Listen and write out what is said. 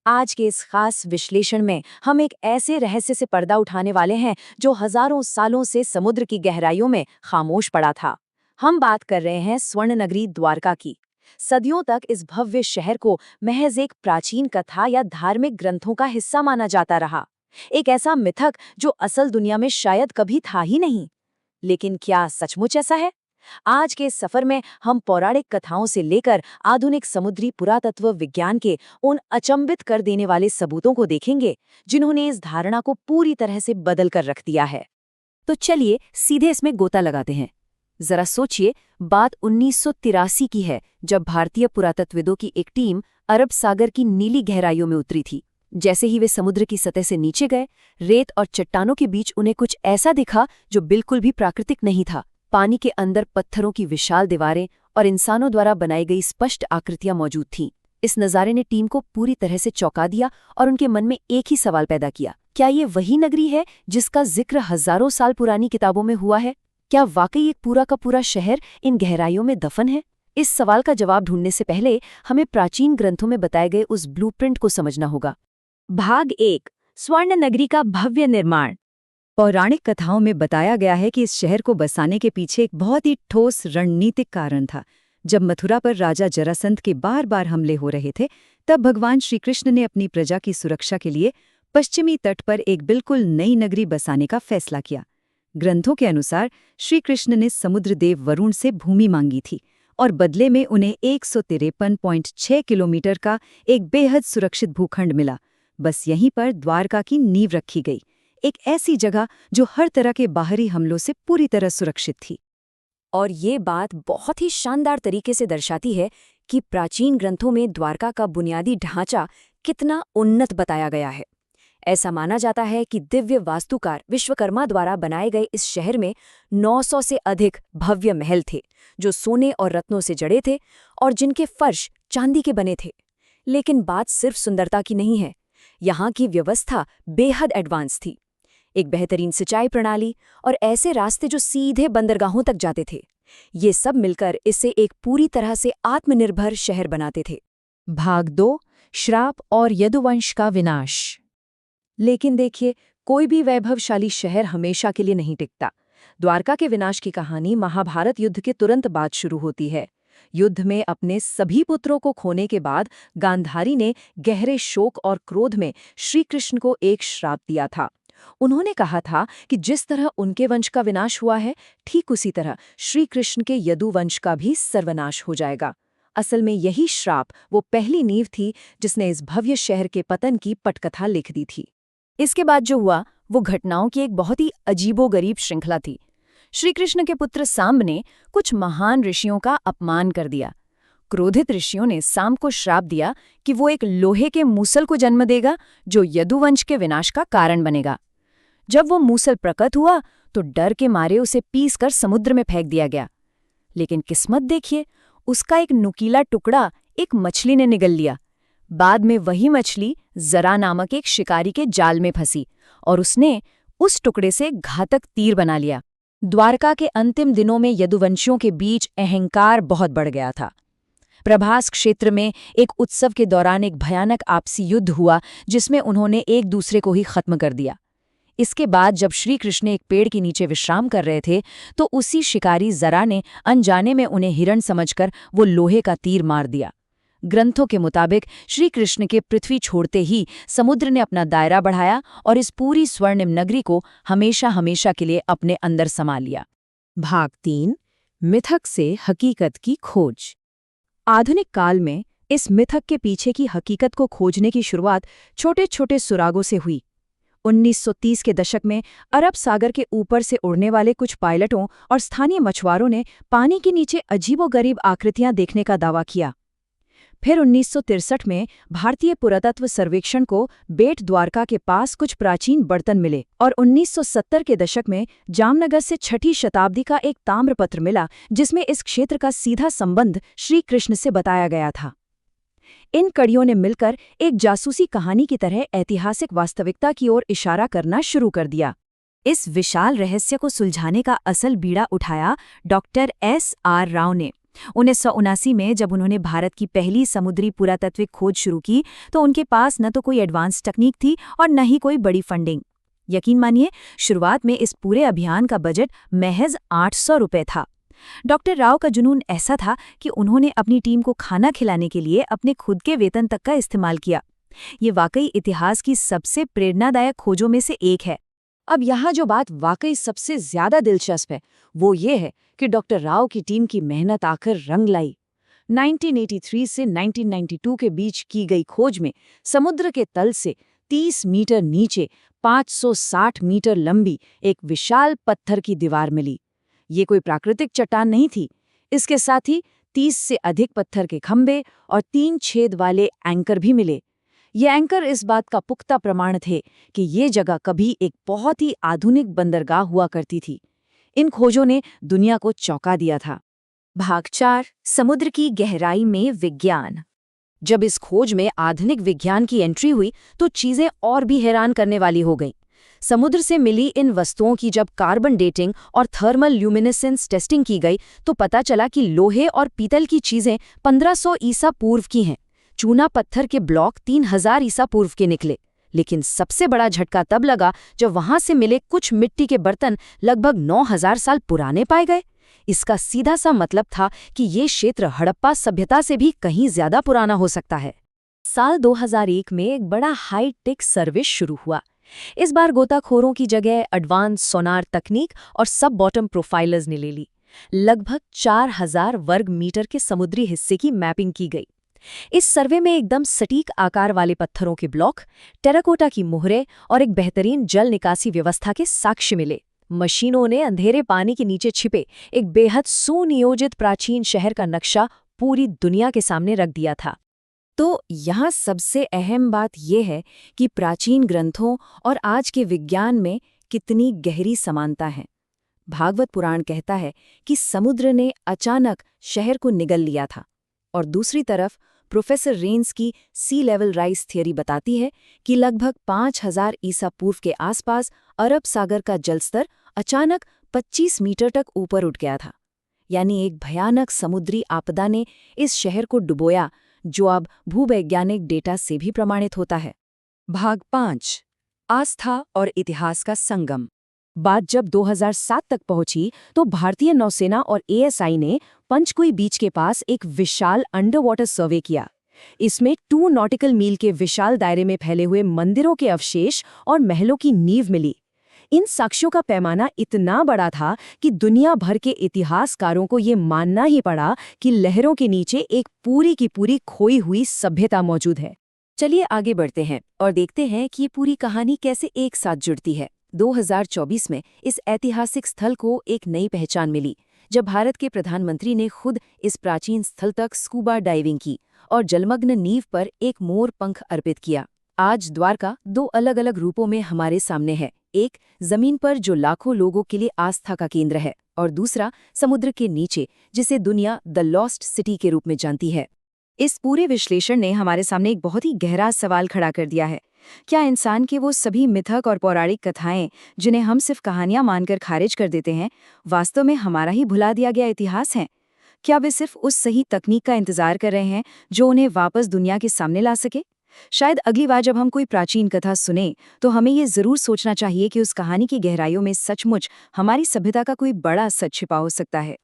आज के इस खास विश्लेषण में हम एक ऐसे रहस्य से पर्दा उठाने वाले हैं जो हजारों सालों से समुद्र की गहराइयों में खामोश पड़ा था। हम बात कर रहे हैं स्वर्ण नगरी द्वारका की। सदियों तक इस भव्य शहर को महज एक प्राचीन कथा या धार्मिक ग्रंथों का हिस्सा माना जाता रहा। एक ऐसा मिथक जो असल दुनिया में शायद कभी था ही नहीं। लेकिन क्या सचमुच ऐसा है? आज के इस सफर में हम पौराणिक कथाओं से लेकर आधुनिक समुद्री पुरातत्व विज्ञान के उन अचंभित कर देने वाले सबूतों को देखेंगे जिन्होंने इस धारणा को पूरी तरह से बदल कर रख दिया है। तो चलिए सीधे इसमें गोता लगाते हैं। जरा सोचिए, बात 1983 की है, जब भारतीय पुरातत्वविदों की एक टीम अरब सागर की नीली गहराइयों में उतरी थी। जैसे ही वे समुद्र की सतह से नीचे गए, रेत और चट्टानों के बीच उन्हें कुछ ऐसा दिखा जो बिल्कुल भी प्राकृतिक नहीं था। पानी के अंदर पत्थरों की विशाल दीवारें और इंसानों द्वारा बनाई गई स्पष्ट आकृतियां मौजूद थीं। इस नज़ारे ने टीम को पूरी तरह से चौंका दिया और उनके मन में एक ही सवाल पैदा किया, क्या ये वही नगरी है जिसका जिक्र हजारों साल पुरानी किताबों में हुआ है? क्या वाकई एक पूरा का पूरा शहर इन गहराइयों में दफन है? इस सवाल का जवाब ढूंढने से पहले हमें प्राचीन ग्रंथों में बताए गए उस ब्लूप्रिंट को समझना होगा। भाग 1, स्वर्ण नगरी का भव्य निर्माण। पौराणिक कथाओं में बताया गया है कि इस शहर को बसाने के पीछे एक बहुत ही ठोस रणनीतिक कारण था। जब मथुरा पर राजा जरासंध के बार बार हमले हो रहे थे, तब भगवान श्रीकृष्ण ने अपनी प्रजा की सुरक्षा के लिए पश्चिमी तट पर एक बिल्कुल नई नगरी बसाने का फैसला किया। ग्रंथों के अनुसार श्रीकृष्ण ने समुद्रदेव वरुण से भूमि मांगी थी और बदले में उन्हें 153.6 किलोमीटर का एक बेहद सुरक्षित भूखंड मिला। बस यहीं पर द्वारका की नींव रखी गई, एक ऐसी जगह जो हर तरह के बाहरी हमलों से पूरी तरह सुरक्षित थी। और ये बात बहुत ही शानदार तरीके से दर्शाती है कि प्राचीन ग्रंथों में द्वारका का बुनियादी ढांचा कितना उन्नत बताया गया है। ऐसा माना जाता है कि दिव्य वास्तुकार विश्वकर्मा द्वारा बनाए गए इस शहर में 900 से अधिक भव्य महल थे, जो सोने और रत्नों से जड़े थे और जिनके फर्श चांदी के बने थे। लेकिन बात सिर्फ सुंदरता की नहीं है, यहाँ की व्यवस्था बेहद एडवांस थी। एक बेहतरीन सिंचाई प्रणाली और ऐसे रास्ते जो सीधे बंदरगाहों तक जाते थे, ये सब मिलकर इसे एक पूरी तरह से आत्मनिर्भर शहर बनाते थे। भाग 2, श्राप और यदुवंश का विनाश। लेकिन देखिए, कोई भी वैभवशाली शहर हमेशा के लिए नहीं टिकता। द्वारका के विनाश की कहानी महाभारत युद्ध के तुरंत बाद शुरू होती है। युद्ध में अपने सभी पुत्रों को खोने के बाद गांधारी ने गहरे शोक और क्रोध में श्रीकृष्ण को एक श्राप दिया था। उन्होंने कहा था कि जिस तरह उनके वंश का विनाश हुआ है, ठीक उसी तरह श्री कृष्ण के यदुवंश का भी सर्वनाश हो जाएगा। असल में यही श्राप वो पहली नींव थी जिसने इस भव्य शहर के पतन की पटकथा लिख दी थी। इसके बाद जो हुआ वो घटनाओं की एक बहुत ही अजीबोगरीब श्रृंखला थी। श्रीकृष्ण के पुत्र सांब ने कुछ महान ऋषियों का अपमान कर दिया। क्रोधित ऋषियों ने सांब को श्राप दिया कि वो एक लोहे के मूसल को जन्म देगा जो यदुवंश के विनाश का कारण बनेगा। जब वो मूसल प्रकट हुआ तो डर के मारे उसे पीसकर समुद्र में फेंक दिया गया। लेकिन किस्मत देखिए, उसका एक नुकीला टुकड़ा एक मछली ने निगल लिया। बाद में वही मछली जरा नामक एक शिकारी के जाल में फंसी और उसने उस टुकड़े से घातक तीर बना लिया। द्वारका के अंतिम दिनों में यदुवंशियों के बीच अहंकार बहुत बढ़ गया था। प्रभास क्षेत्र में एक उत्सव के दौरान एक भयानक आपसी युद्ध हुआ जिसमें उन्होंने एक दूसरे को ही खत्म कर दिया। इसके बाद जब श्री कृष्ण एक पेड़ के नीचे विश्राम कर रहे थे तो उसी शिकारी जरा ने अनजाने में उन्हें हिरण समझकर वो लोहे का तीर मार दिया। ग्रंथों के मुताबिक श्री कृष्ण के पृथ्वी छोड़ते ही समुद्र ने अपना दायरा बढ़ाया और इस पूरी स्वर्णिम नगरी को हमेशा हमेशा के लिए अपने अंदर समा लिया। भाग 3, मिथक से हकीकत की खोज। आधुनिक काल में इस मिथक के पीछे की हकीकत को खोजने की शुरुआत छोटे छोटे सुरागों से हुई। 1930 के दशक में अरब सागर के ऊपर से उड़ने वाले कुछ पायलटों और स्थानीय मछुआरों ने पानी के नीचे अजीबोगरीब आकृतियां देखने का दावा किया। फिर 1963 में भारतीय पुरातत्व सर्वेक्षण को बेट द्वारका के पास कुछ प्राचीन बर्तन मिले और 1970 के दशक में जामनगर से 6ठी शताब्दी का एक ताम्रपत्र मिला जिसमें इस क्षेत्र का सीधा संबंध श्री कृष्ण से बताया गया था। इन कड़ियों ने मिलकर एक जासूसी कहानी की तरह ऐतिहासिक वास्तविकता की ओर इशारा करना शुरू कर दिया। इस विशाल रहस्य को सुलझाने का असल बीड़ा उठाया डॉक्टर S.R. राव ने। 1979 में जब उन्होंने भारत की पहली समुद्री पुरातत्विक खोज शुरू की तो उनके पास न तो कोई एडवांस तकनीक थी और न ही कोई बड़ी फंडिंग। यकीन मानिए, शुरुआत में इस पूरे अभियान का बजट महज 800 रुपये था। डॉक्टर राव का जुनून ऐसा था कि उन्होंने अपनी टीम को खाना खिलाने के लिए अपने खुद के वेतन तक का इस्तेमाल किया। ये वाकई इतिहास की सबसे प्रेरणादायक खोजों में से एक है। अब यहाँ जो बात वाकई सबसे ज्यादा दिलचस्प है वो ये है कि डॉक्टर राव की टीम की मेहनत आखिर रंग लाई। 1983 से 1992 के बीच की गई खोज में समुद्र के तल से 30 मीटर नीचे 560 मीटर लंबी एक विशाल पत्थर की दीवार मिली। ये कोई प्राकृतिक चट्टान नहीं थी। इसके साथ ही 30 से अधिक पत्थर के खंभे और 3 छेद वाले एंकर भी मिले। ये एंकर इस बात का पुख्ता प्रमाण थे कि ये जगह कभी एक बहुत ही आधुनिक बंदरगाह हुआ करती थी। इन खोजों ने दुनिया को चौंका दिया था। भाग 4, समुद्र की गहराई में विज्ञान। जब इस खोज में आधुनिक विज्ञान की एंट्री हुई तो चीजें और भी हैरान करने वाली हो गईं। समुद्र से मिली इन वस्तुओं की जब कार्बन डेटिंग और थर्मल ल्यूमिनेसेंस टेस्टिंग की गई तो पता चला कि लोहे और पीतल की चीजें 1500 ईसा पूर्व की हैं। चूना पत्थर के ब्लॉक 3000 ईसा पूर्व के निकले। लेकिन सबसे बड़ा झटका तब लगा जब वहां से मिले कुछ मिट्टी के बर्तन लगभग 9000 साल पुराने पाए गए। इसका सीधा सा मतलब था कि ये क्षेत्र हड़प्पा सभ्यता से भी कहीं ज्यादा पुराना हो सकता है। साल 2001 में एक बड़ा हाई-टेक सर्वे शुरू हुआ। इस बार गोताखोरों की जगह एडवांस सोनार तकनीक और सब बॉटम प्रोफाइलर्स ने ले ली। लगभग 4000 वर्ग मीटर के समुद्री हिस्से की मैपिंग की गई। इस सर्वे में एकदम सटीक आकार वाले पत्थरों के ब्लॉक, टेराकोटा की मोहरें और एक बेहतरीन जल निकासी व्यवस्था के साक्ष्य मिले। मशीनों ने अंधेरे पानी के नीचे छिपे एक बेहद सुनियोजित प्राचीन शहर का नक्शा पूरी दुनिया के सामने रख दिया था। तो यहाँ सबसे अहम बात यह है कि प्राचीन ग्रंथों और आज के विज्ञान में कितनी गहरी समानता है। भागवत पुराण कहता है कि समुद्र ने अचानक शहर को निगल लिया था, और दूसरी तरफ प्रोफेसर रेन्स की सी लेवल राइज थियरी बताती है कि लगभग 5000 ईसा पूर्व के आसपास अरब सागर का जलस्तर अचानक 25 मीटर तक ऊपर उठ गया था। यानी एक भयानक समुद्री आपदा ने इस शहर को डुबोया, जो अब भूवैज्ञानिक डेटा से भी प्रमाणित होता है। भाग 5, आस्था और इतिहास का संगम। बात जब 2007 तक पहुंची तो भारतीय नौसेना और एएसआई ने पंचकुई बीच के पास एक विशाल अंडर वाटर सर्वे किया। इसमें 2 नॉटिकल मील के विशाल दायरे में फैले हुए मंदिरों के अवशेष और महलों की नींव मिली। इन साक्ष्यों का पैमाना इतना बड़ा था कि दुनिया भर के इतिहासकारों को ये मानना ही पड़ा कि लहरों के नीचे एक पूरी की पूरी खोई हुई सभ्यता मौजूद है। चलिए आगे बढ़ते हैं और देखते हैं कि ये पूरी कहानी कैसे एक साथ जुड़ती है। 2024 में इस ऐतिहासिक स्थल को एक नई पहचान मिली जब भारत के प्रधानमंत्री ने खुद इस प्राचीन स्थल तक स्कूबा डाइविंग की और जलमग्न नींव पर एक मोर पंख अर्पित किया। आज द्वारका 2 अलग-अलग रूपों में हमारे सामने है। एक जमीन पर जो लाखों लोगों के लिए आस्था का केंद्र है, और दूसरा समुद्र के नीचे जिसे दुनिया द लॉस्ट सिटी के रूप में जानती है। इस पूरे विश्लेषण ने हमारे सामने एक बहुत ही गहरा सवाल खड़ा कर दिया है। क्या इंसान के वो सभी मिथक और पौराणिक कथाएं जिन्हें हम सिर्फ कहानियां मानकर खारिज कर देते हैं, वास्तव में हमारा ही भुला दिया गया इतिहास है? क्या वे सिर्फ उस सही तकनीक का इंतजार कर रहे हैं जो उन्हें वापस दुनिया के सामने ला सके? शायद अगली बार जब हम कोई प्राचीन कथा सुने तो हमें ये जरूर सोचना चाहिए कि उस कहानी की गहराइयों में सचमुच हमारी सभ्यता का कोई बड़ा सच छिपा हो सकता है।